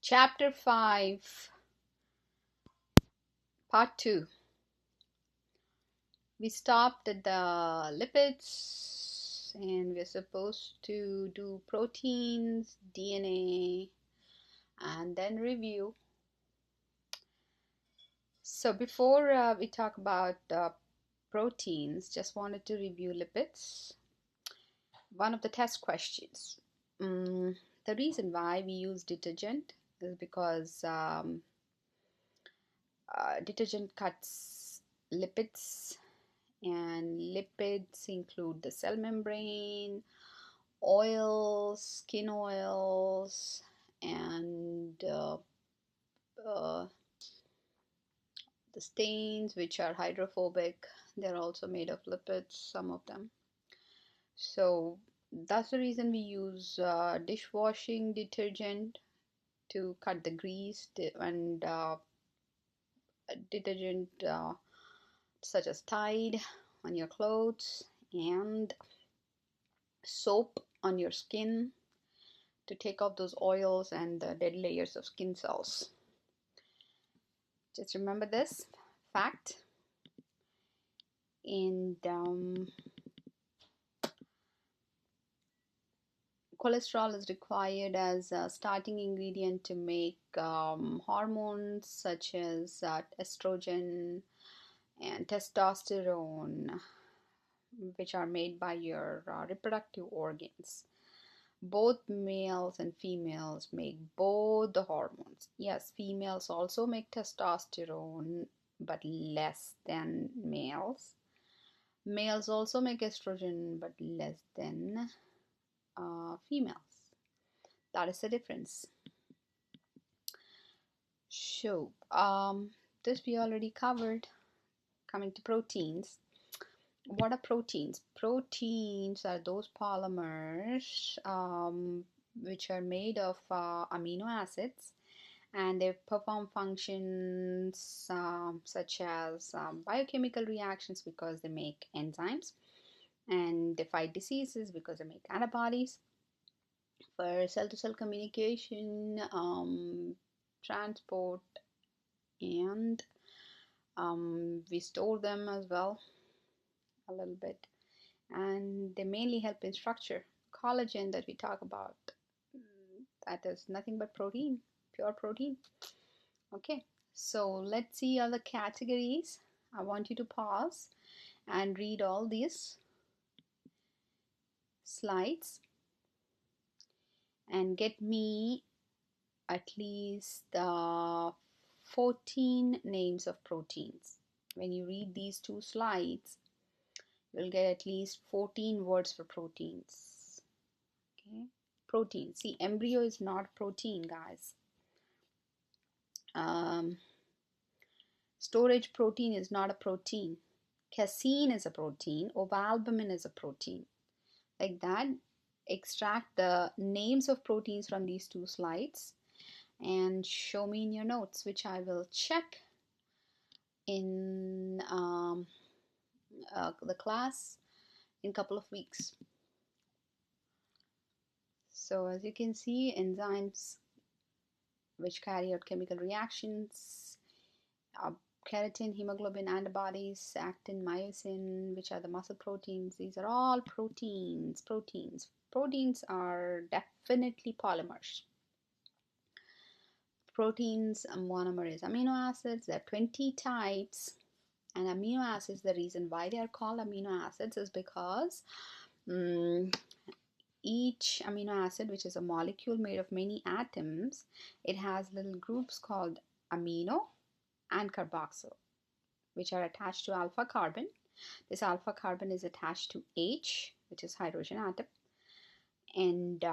Chapter 5, Part 2. We stopped at the lipids and we're supposed to do proteins, DNA, and then review. So before we talk about proteins, just wanted to review lipids. One of the test questions. The reason why we use detergent is because detergent cuts lipids, and lipids include the cell membrane, oils, skin oils, and uh, the stains, which are hydrophobic. They're also made of lipids, some of them. So that's the reason we use dishwashing detergent to cut the grease, and detergent such as Tide on your clothes, and soap on your skin to take off those oils and the dead layers of skin cells. Just remember this fact. And cholesterol is required as a starting ingredient to make hormones such as estrogen and testosterone, which are made by your reproductive organs. Both males and females make both the hormones. Yes, females also make testosterone, but less than males. Males also make estrogen, but less than females. That is the difference. So, this we already covered. Coming to proteins. What are proteins? Proteins are those polymers which are made of amino acids, and they perform functions such as biochemical reactions because they make enzymes, and they fight diseases because they make antibodies, for cell-to-cell communication, transport, and we store them as well a little bit, and they mainly help in structure. Collagen that we talk about, that is nothing but protein, pure protein. Okay, so let's see other categories. I want you to pause and read all these slides and get me at least 14 names of proteins. When you read these two slides, you'll get at least 14 words for proteins. Okay, protein. See, embryo is not protein, guys. Storage protein is not a protein. Casein is a protein. Ovalbumin is a protein. Like that, extract the names of proteins from these two slides and show me in your notes, which I will check in the class in a couple of weeks. So as you can see, enzymes which carry out chemical reactions, keratin, hemoglobin, antibodies, actin, myosin, which are the muscle proteins. These are all proteins. Proteins are definitely polymers. Proteins, monomer is amino acids. There are 20 types. And amino acids, the reason why they are called amino acids is because each amino acid, which is a molecule made of many atoms, it has little groups called amino and carboxyl, which are attached to alpha carbon. This alpha carbon is attached to H, which is hydrogen atom, and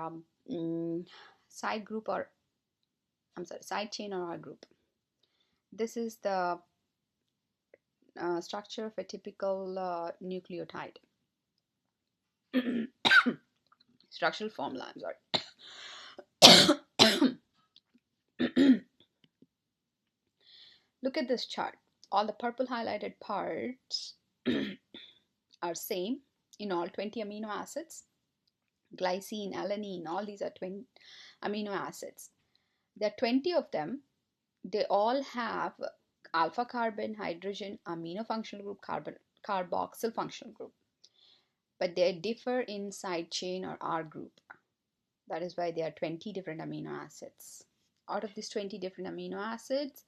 side chain or R group. This is the structure of a typical nucleotide. Structural formula, I'm sorry. Look at this chart. All the purple highlighted parts are same in all 20 amino acids. Glycine, alanine, all these are 20 amino acids. There are 20 of them. They all have alpha carbon, hydrogen, amino functional group, carboxyl functional group, but they differ in side chain or R group. That is why there are 20 different amino acids. Out of these 20 different amino acids,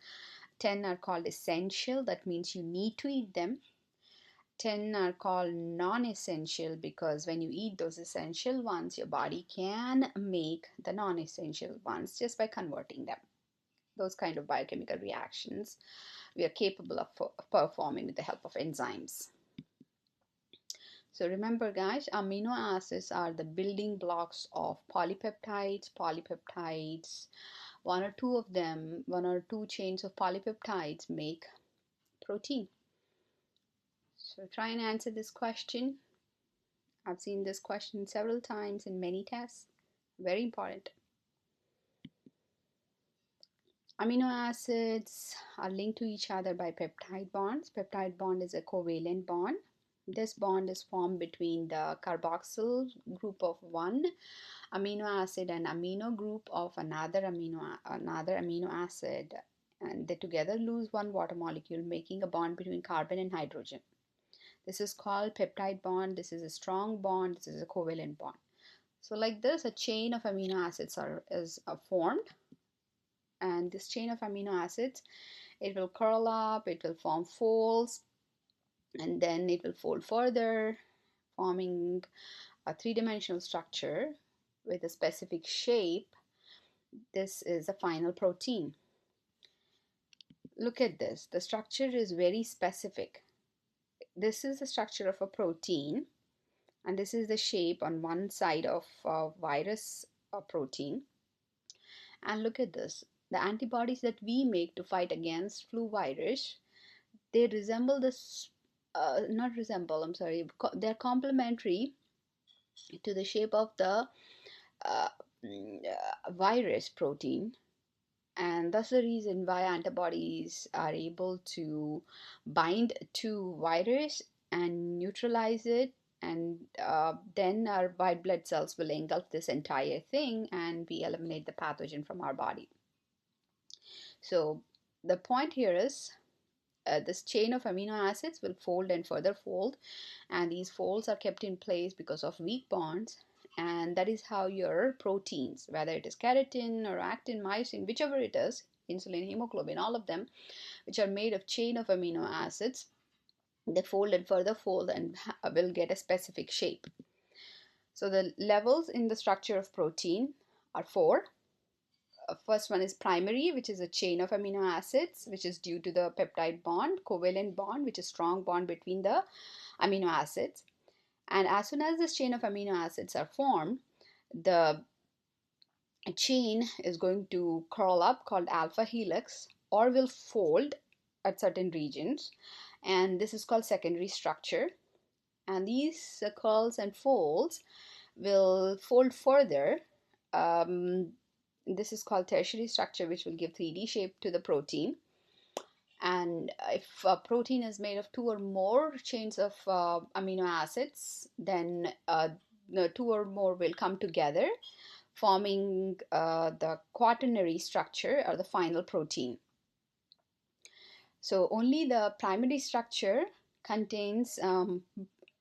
10 are called essential. That means you need to eat them. 10 are called non-essential because when you eat those essential ones, your body can make the non-essential ones just by converting them. Those kind of biochemical reactions we are capable of performing with the help of enzymes. So remember guys, amino acids are the building blocks of polypeptides. One or two of them, one or two chains of polypeptides make protein. So try and answer this question. I've seen this question several times in many tests. Very important. Amino acids are linked to each other by peptide bonds. Peptide bond is a covalent bond. This bond is formed between the carboxyl group of one amino acid and amino group of another amino acid, and they together lose one water molecule, making a bond between carbon and hydrogen. This is called peptide bond. This is a strong bond. This is a covalent bond. So like this, a chain of amino acids is formed, and this chain of amino acids, it will curl up, it will form folds, and then it will fold further, forming a three-dimensional structure with a specific shape. This is a final protein. Look at this. The structure is very specific. This is the structure of a protein, and this is the shape on one side of a virus protein. And look at this. The antibodies that we make to fight against flu virus, they resemble this, not resemble, I'm sorry, they're complementary to the shape of the uh, virus protein, and that's the reason why antibodies are able to bind to virus and neutralize it, and then our white blood cells will engulf this entire thing and we eliminate the pathogen from our body. So the point here is this chain of amino acids will fold and further fold, and these folds are kept in place because of weak bonds, and that is how your proteins, whether it is keratin or actin, myosin, whichever it is, insulin, hemoglobin, all of them, which are made of chain of amino acids, they fold and further fold and will get a specific shape. So the levels in the structure of protein are four. First one is primary, which is a chain of amino acids, which is due to the peptide bond, covalent bond, which is strong bond between the amino acids. And as soon as this chain of amino acids are formed, the chain is going to curl up, called alpha helix, or will fold at certain regions, and this is called secondary structure. And these curls and folds will fold further. This is called tertiary structure, which will give 3D shape to the protein. And if a protein is made of two or more chains of amino acids, then the two or more will come together, forming the quaternary structure or the final protein. So only the primary structure contains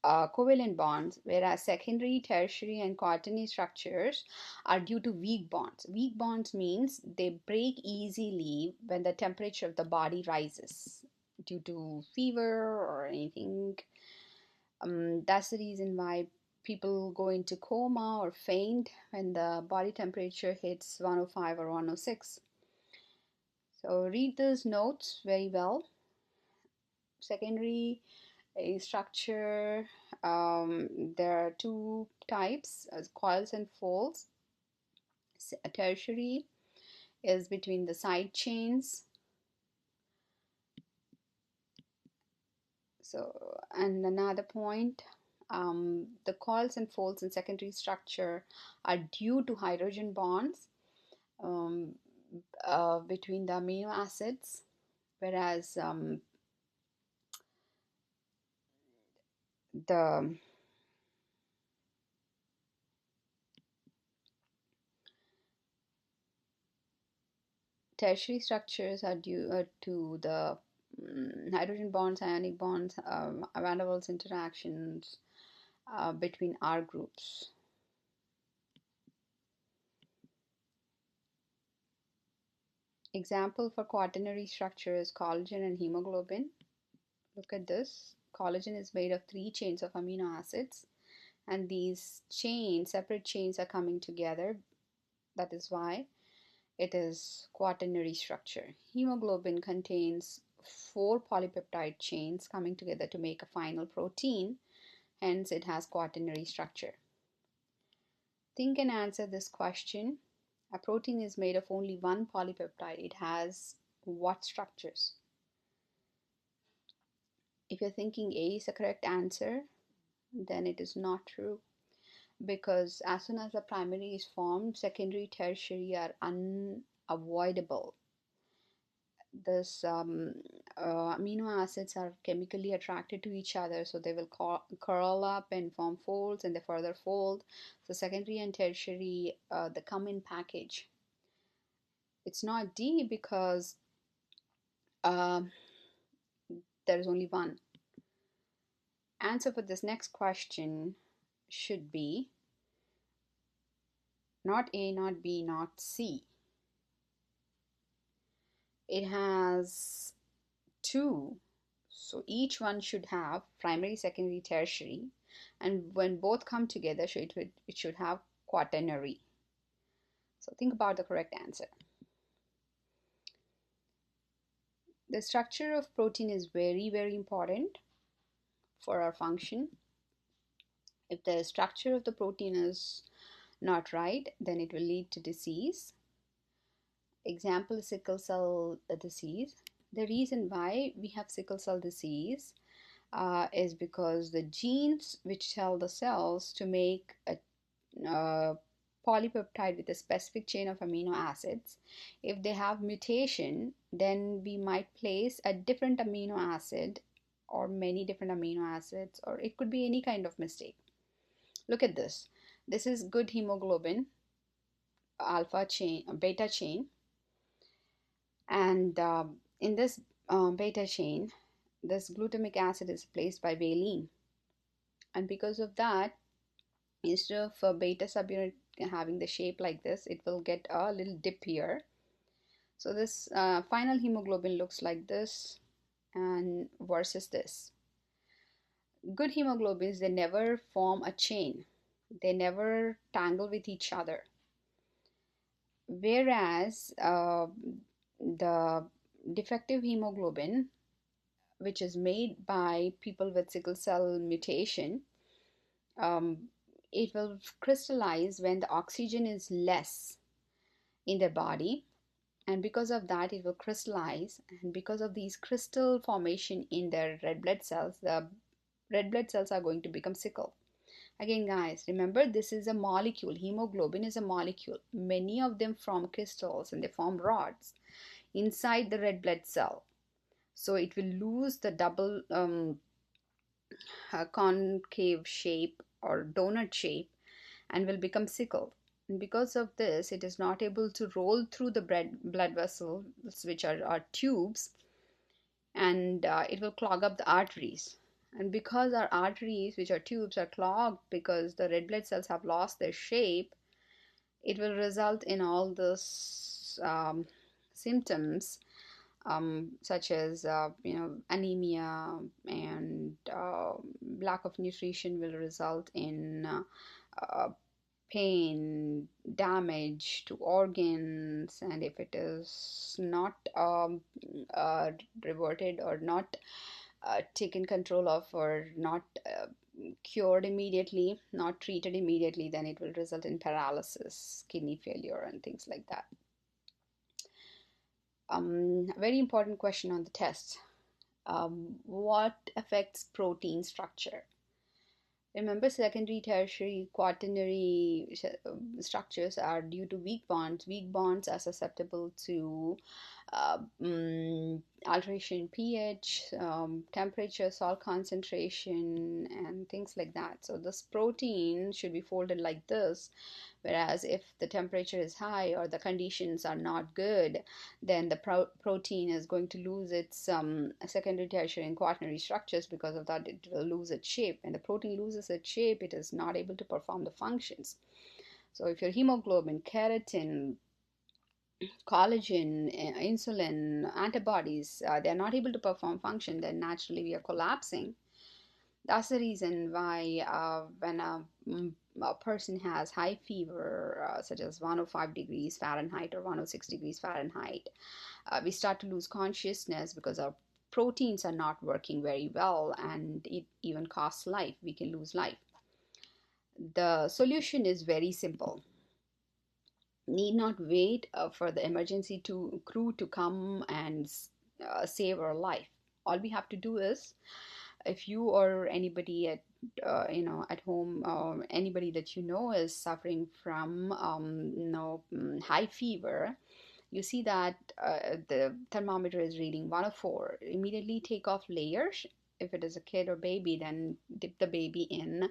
covalent bonds, whereas secondary, tertiary, and quaternary structures are due to weak bonds. Weak bonds means they break easily when the temperature of the body rises due to fever or anything. That's the reason why people go into coma or faint when the body temperature hits 105 or 106. So read those notes very well. Secondary structure, there are two types, as coils and folds. Tertiary is between the side chains. So, and another point, the coils and folds in secondary structure are due to hydrogen bonds um, between the amino acids, whereas the Tertiary structures are due to the hydrogen bonds, ionic bonds, van der Waals interactions between R groups. Example for quaternary structure is collagen and hemoglobin. Look at this. Collagen is made of 3 chains of amino acids, and these chains, separate chains, are coming together. That is why it is quaternary structure. Hemoglobin contains 4 polypeptide chains coming together to make a final protein, hence it has quaternary structure. Think and answer this question. A protein is made of only one polypeptide. It has what structures? If you're thinking A is the correct answer, then it is not true, because as soon as the primary is formed, secondary, tertiary are unavoidable. This amino acids are chemically attracted to each other, so they will curl up and form folds, and they further fold. So secondary and tertiary, they come in package. It's not D because uh, there is only one. Answer for this next question should be not A, not B, not C. It has 2, so each one should have primary, secondary, tertiary, and when both come together, it should have quaternary. So think about the correct answer. The structure of protein is very, very important for our function. If the structure of the protein is not right, then it will lead to disease. Example, sickle cell disease. The reason why we have sickle cell disease is because the genes which tell the cells to make a polypeptide with a specific chain of amino acids, if they have mutation, then we might place a different amino acid or many different amino acids, or it could be any kind of mistake. Look at this. This is good hemoglobin, alpha chain, beta chain, and in this beta chain, this glutamic acid is replaced by valine, and because of that, instead of beta subunit having the shape like this, it will get a little dip here. So this final hemoglobin looks like this and versus this. Good hemoglobins, they never form a chain. They never tangle with each other. Whereas the defective hemoglobin, which is made by people with sickle cell mutation, it will crystallize when the oxygen is less in their body, and because of that it will crystallize, and because of these crystal formation in their red blood cells, the red blood cells are going to become sickle. Again guys, remember, this is a molecule. Hemoglobin is a molecule. Many of them form crystals and they form rods inside the red blood cell, so it will lose the double concave shape or donut shape and will become sickle. And because of this, it is not able to roll through the blood vessels, which are tubes, and it will clog up the arteries. And because our arteries, which are tubes, are clogged because the red blood cells have lost their shape, it will result in all those symptoms, such as anemia, and lack of nutrition will result in pain, damage to organs, and if it is not reverted or not taken control of, or not cured immediately, not treated immediately, then it will result in paralysis, kidney failure, and things like that. Very important question on the test. What affects protein structure? Remember, secondary, tertiary, quaternary structures are due to weak bonds. Weak bonds are susceptible to alteration in pH, temperature, salt concentration, and things like that. So this protein should be folded like this. Whereas if the temperature is high or the conditions are not good, then the protein is going to lose its secondary, tertiary, and quaternary structures. Because of that, it will lose its shape. When the protein loses its shape, it is not able to perform the functions. So if your hemoglobin, keratin, collagen, insulin, antibodies, they're not able to perform function, then naturally we are collapsing. That's the reason why when a person has high fever, such as 105 degrees Fahrenheit or 106 degrees Fahrenheit, we start to lose consciousness because our proteins are not working very well, and it even costs life. We can lose life. The solution is very simple. Need not wait for the emergency crew to come and save our life. All we have to do is, if you or anybody at at home, anybody that you know is suffering from high fever, you see that the thermometer is reading 104, immediately take off layers. If it is a kid or baby, then dip the baby in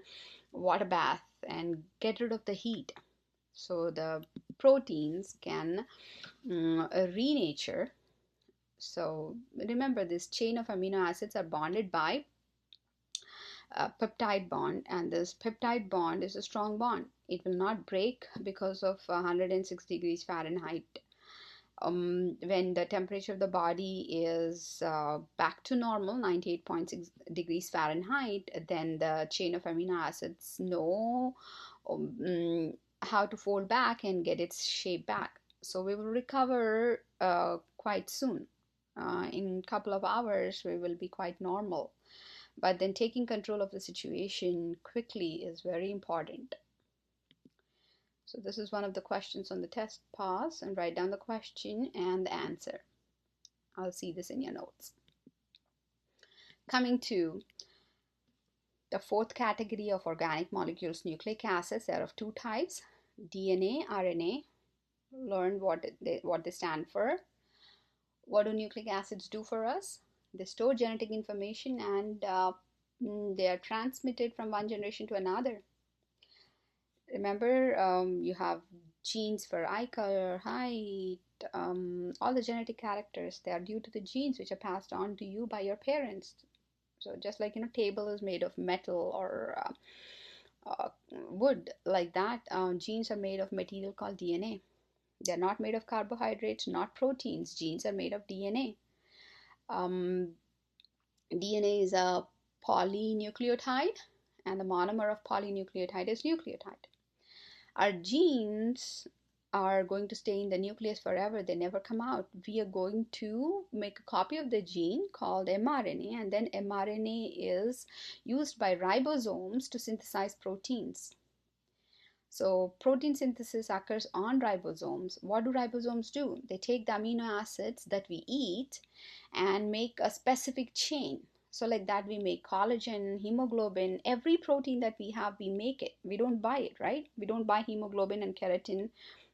water bath and get rid of the heat, so the proteins can renature. So remember, this chain of amino acids are bonded by a peptide bond, and this peptide bond is a strong bond. It will not break because of 106 degrees Fahrenheit. When the temperature of the body is back to normal, 98.6 degrees Fahrenheit, then the chain of amino acids know how to fold back and get its shape back. So we will recover quite soon. In a couple of hours, we will be quite normal. But then taking control of the situation quickly is very important. So this is one of the questions on the test. Pause and write down the question and the answer. I'll see this in your notes. Coming to the fourth category of organic molecules, nucleic acids. They are of two types: DNA, RNA. Learn what they stand for. What do nucleic acids do for us? They store genetic information, and they are transmitted from one generation to another. Remember, you have genes for eye color, height, all the genetic characters. They are due to the genes which are passed on to you by your parents. So just like table is made of metal or wood, like that, genes are made of material called DNA. They're not made of carbohydrates, not proteins. Genes are made of DNA. DNA is a polynucleotide, and the monomer of polynucleotide is nucleotide. Our genes are going to stay in the nucleus forever. They never come out. We are going to make a copy of the gene called mRNA, and then mRNA is used by ribosomes to synthesize proteins. So protein synthesis occurs on ribosomes. What do ribosomes do? They take the amino acids that we eat and make a specific chain. So like that, we make collagen, hemoglobin. Every protein that we have, we make it. We don't buy it, right? We don't buy hemoglobin and keratin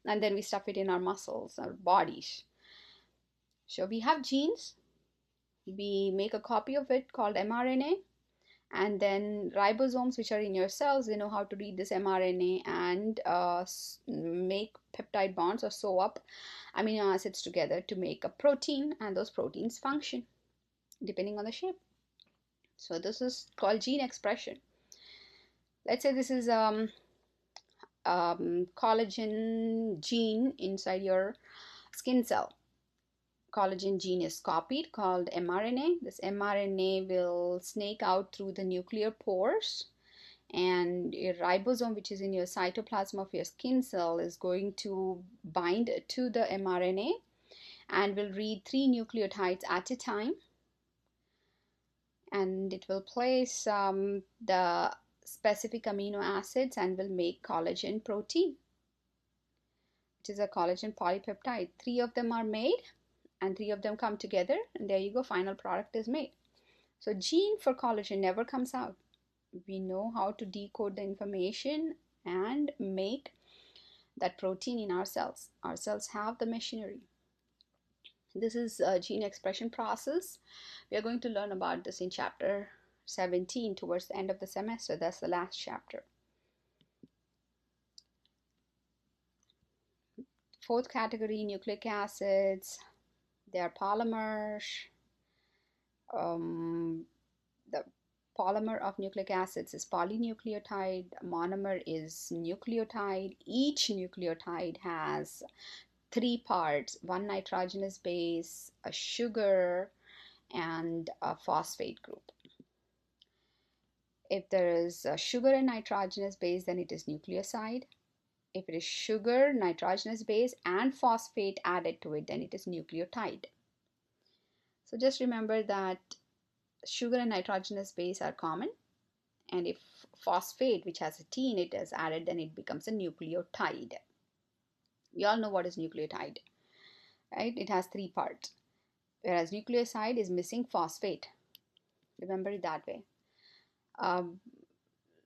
and then we stuff it in our muscles, our bodies. So we have genes. We make a copy of it called mRNA. And then ribosomes, which are in your cells, they know how to read this mRNA and make peptide bonds or sew up amino acids together to make a protein, and those proteins function depending on the shape. So this is called gene expression. Let's say this is collagen gene inside your skin cell. Collagen gene is copied, called mRNA. This mRNA will snake out through the nuclear pores, and a ribosome, which is in your cytoplasm of your skin cell, is going to bind to the mRNA and will read 3 nucleotides at a time, and it will place the specific amino acids and will make collagen protein, which is a collagen polypeptide. 3 of them are made and 3 of them come together, and there you go, final product is made. So gene for collagen never comes out. We know how to decode the information and make that protein in our cells. Our cells have the machinery. This is a gene expression process. We are going to learn about this in chapter 17 towards the end of the semester. That's the last chapter. Fourth category, nucleic acids. They are polymers. The polymer of nucleic acids is polynucleotide. Monomer is nucleotide. Each nucleotide has three parts: one nitrogenous base, a sugar, and a phosphate group. If there is a sugar and nitrogenous base, then it is nucleoside. If it is sugar, nitrogenous base, and phosphate added to it, then it is nucleotide. So just remember that sugar and nitrogenous base are common, and if phosphate, which has a T in it, is added, then it becomes a nucleotide. We all know what is nucleotide, right? It has three parts, whereas nucleoside is missing phosphate. Remember it that way.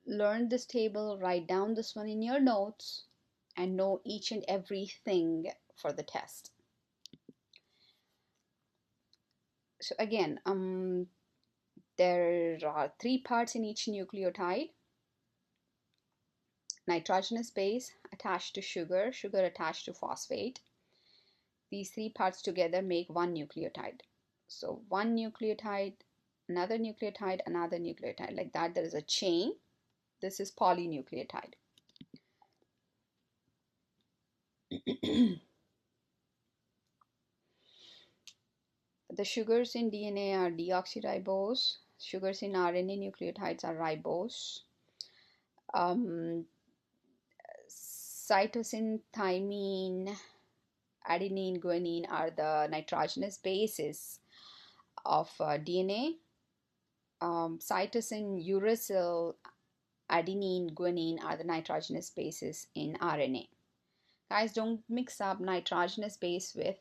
Learn this table, write down this one in your notes, and know each and everything for the test. So again, there are three parts in each nucleotide: nitrogenous base attached to sugar, sugar attached to phosphate. These three parts together make one nucleotide. So one nucleotide, another nucleotide, another nucleotide. Like that, there is a chain. This is polynucleotide. The sugars in DNA are deoxyribose. Sugars in RNA nucleotides are ribose. Cytosine, thymine, adenine, guanine are the nitrogenous bases of DNA. Cytosine, uracil, adenine, guanine are the nitrogenous bases in RNA. Guys, don't mix up nitrogenous base with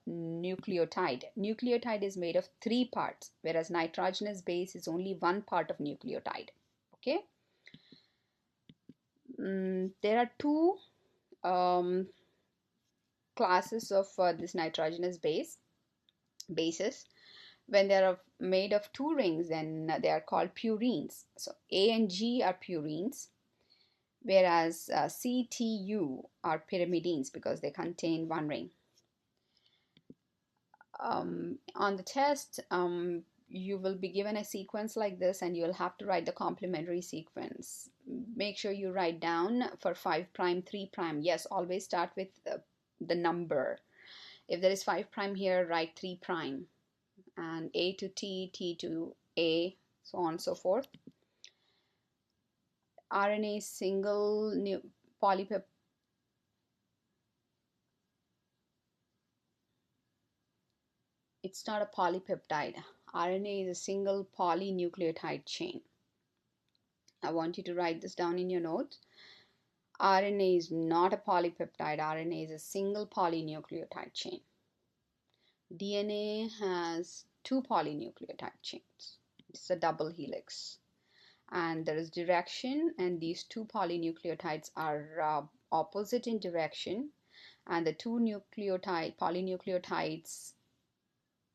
nucleotide. Nucleotide is made of three parts, whereas nitrogenous base is only one part of nucleotide. Okay. There are two classes of this nitrogenous bases. When they are made of two rings, then they are called purines. So A and G are purines, whereas C, T, U are pyrimidines because they contain one ring. On the test, you will be given a sequence like this, and you'll have to write the complementary sequence. Make sure you write down for 5', 3'. Yes, always start with the number. If there is 5' here, write 3', and A to T, T to A, so on and so forth. RNA is single polypeptide. It's not a polypeptide. RNA is a single polynucleotide chain. I want you to write this down in your notes. RNA is not a polypeptide. RNA is a single polynucleotide chain. DNA has two polynucleotide chains. It's a double helix. And there is direction, and these two polynucleotides are opposite in direction, and the two polynucleotides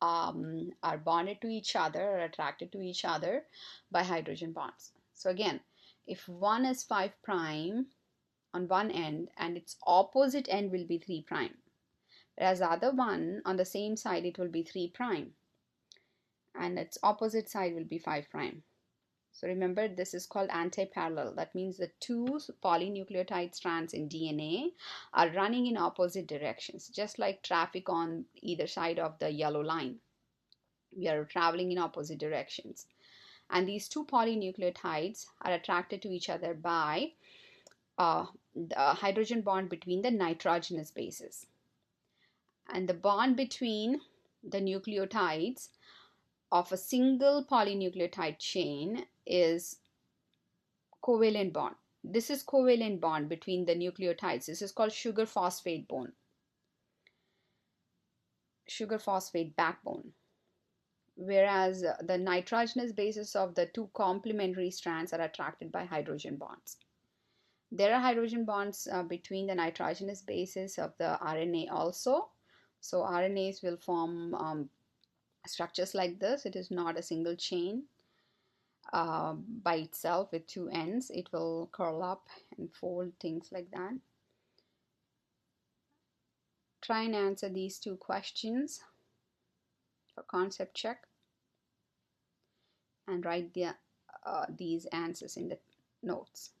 are bonded to each other, or attracted to each other by hydrogen bonds. So again, if one is 5' on one end and its opposite end will be 3', whereas the other one on the same side, it will be 3', and its opposite side will be 5'. So remember, this is called anti-parallel. That means the two polynucleotide strands in DNA are running in opposite directions, just like traffic on either side of the yellow line. We are traveling in opposite directions. And these two polynucleotides are attracted to each other by the hydrogen bond between the nitrogenous bases. And the bond between the nucleotides of a single polynucleotide chain is covalent bond. This is covalent bond between the nucleotides. This is called sugar phosphate bond. Sugar phosphate backbone. Whereas the nitrogenous bases of the two complementary strands are attracted by hydrogen bonds. There are hydrogen bonds between the nitrogenous bases of the RNA also. So RNAs will form structures like this. It is not a single chain by itself with two ends. It will curl up and fold, things like that. Try and answer these two questions for concept check and write these answers in the notes.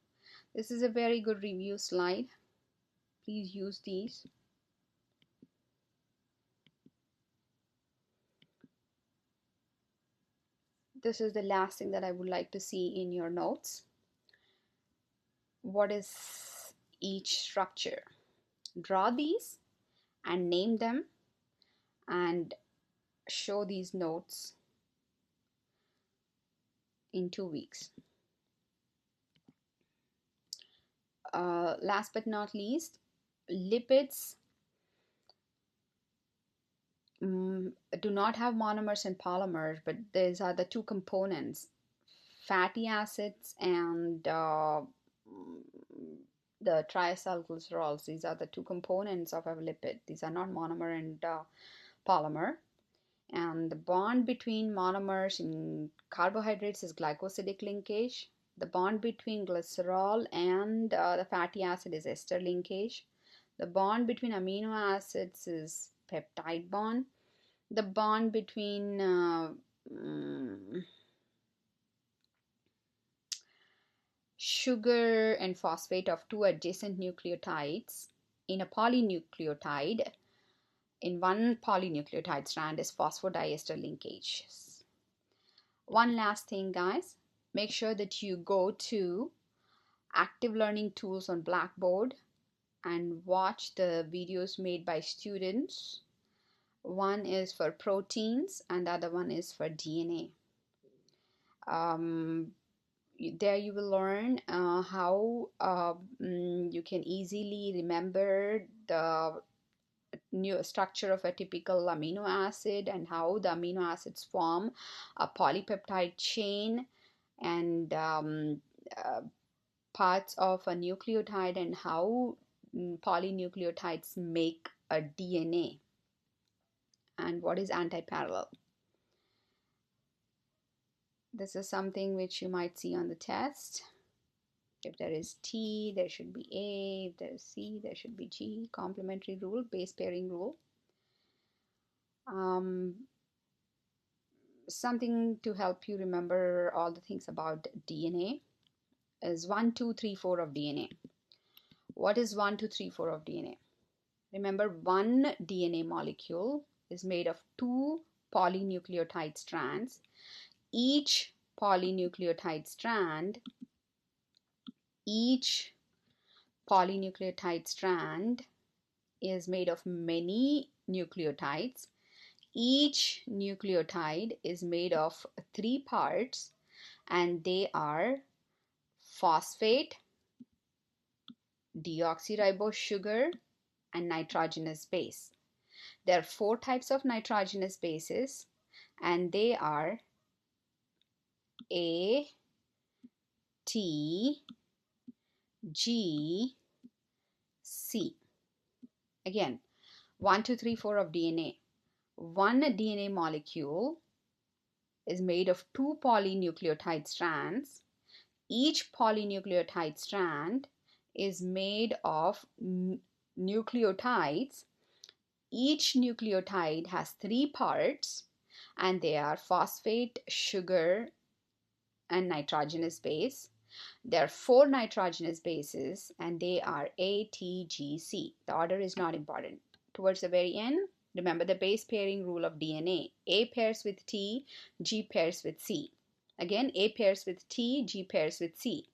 This is a very good review slide. Please use these. This is the last thing that I would like to see in your notes. What is each structure? Draw these and name them and show these notes in 2 weeks. Last but not least, lipids do not have monomers and polymers, but these are the two components, fatty acids and the triacylglycerols. These are the two components of a lipid. These are not monomer and polymer. And the bond between monomers in carbohydrates is glycosidic linkage. The bond between glycerol and the fatty acid is ester linkage. The bond between amino acids is peptide bond. The bond between sugar and phosphate of two adjacent nucleotides in a polynucleotide, in one polynucleotide strand, is phosphodiester linkage. One last thing, guys, make sure that you go to active learning tools on Blackboard and watch the videos made by students. One is for proteins and the other one is for DNA. There you will learn how you can easily remember the new structure of a typical amino acid and how the amino acids form a polypeptide chain, and parts of a nucleotide and how polynucleotides make a DNA, and what is antiparallel. This is something which you might see on the test. If there is T, there should be A. If there is C, there should be G. Complementary rule, base pairing rule. Something to help you remember all the things about DNA is 1, 2, 3, 4 of DNA. What is 1, 2, 3, 4 of DNA? Remember, one DNA molecule is made of two polynucleotide strands. Each polynucleotide strand is made of many nucleotides. Each nucleotide is made of 3 parts, and they are phosphate, deoxyribose sugar, and nitrogenous base. There are 4 types of nitrogenous bases, and they are A, T, G, C. Again, 1, 2, 3, 4 of DNA. One DNA molecule is made of 2 polynucleotide strands. Each polynucleotide strand is made of nucleotides. Each nucleotide has 3 parts, and they are phosphate, sugar, and nitrogenous base. There are 4 nitrogenous bases, and they are A, T, G, C. The order is not important. Towards the very end, remember the base pairing rule of DNA. A pairs with T, G pairs with C. Again, A pairs with T, G pairs with C.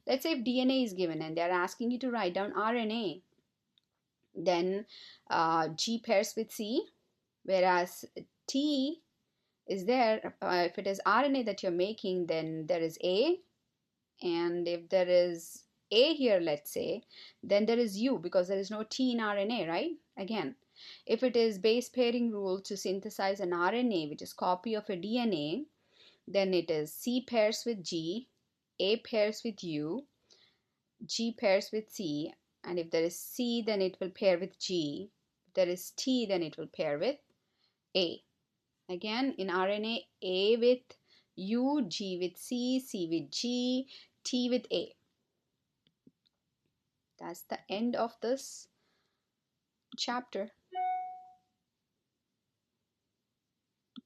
Let's say if DNA is given and they're asking you to write down RNA, then G pairs with C, whereas T is there. If it is RNA that you're making, then there is A, and if there is A here, let's say, then there is U, because there is no T in RNA, right? Again, if it is base pairing rule to synthesize an RNA, which is copy of a DNA, then it is C pairs with G, A pairs with U, G pairs with C, and if there is C, then it will pair with G. If there is T, then it will pair with A. Again, in RNA, A with U, G with C, C with G, T with A. That's the end of this chapter.